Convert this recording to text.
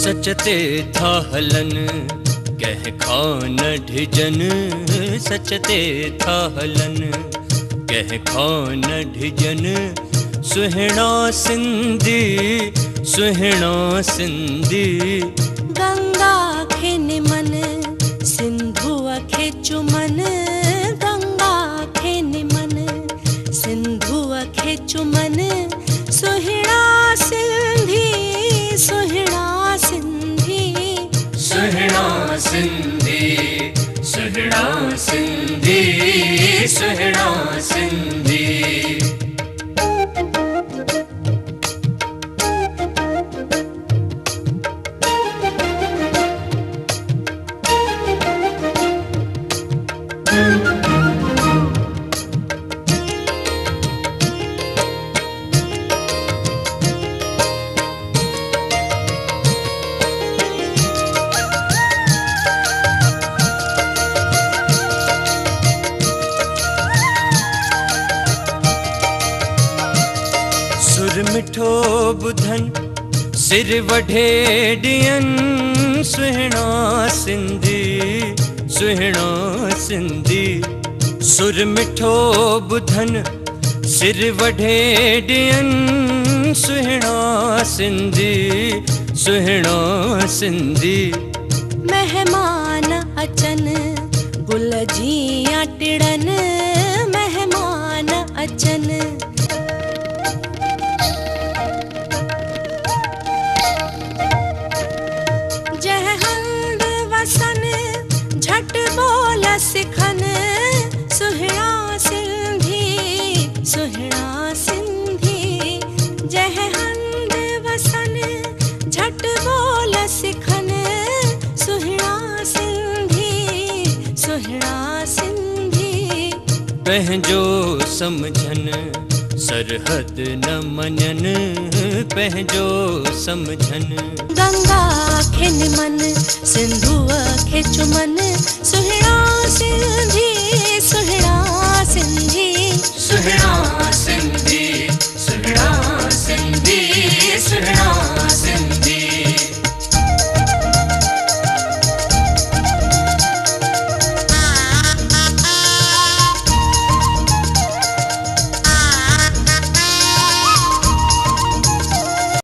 सचते था हलन कह खान ढिजन, सचते था हलन कह खान ढिजन। सुहिणा सिंधी सुहिणा सिंधी, गंगा खे निमन सिंधु खे चुमन, गंगा खे निमन सिंधु खे चुमन। सुहिणा सिंधी सुहिणा सिंधी, सुहिणा सिंधी सुहिणा सिंधी, सुहिणा सिंधी। सुर मिठो बुधन सिर वढेडियन, सुहिणा सिंधी सुहिणा सिंधी। सुर मिठो बुधन सिर वढेडियन, सुहिणा सिंधी सुहिणा सिंधी। मेहमान अचन गुल जिया टिड़न, मेहमान अचन जह हंद वसन झट बोल सिखन। सुहिणा सिंधी सुहिणा सिंधी, जह हंद वसन झट बोल सिखन। सुहिणा सिंधी सुहिणा सिंधी। पंहिंजो समझन सरहद न मञन, पंहिंजो समझन। गंगा खे निमन सिंधु खे चुमन। सुहिणा सिंधी सुहिणा सिंधी, सुहिणा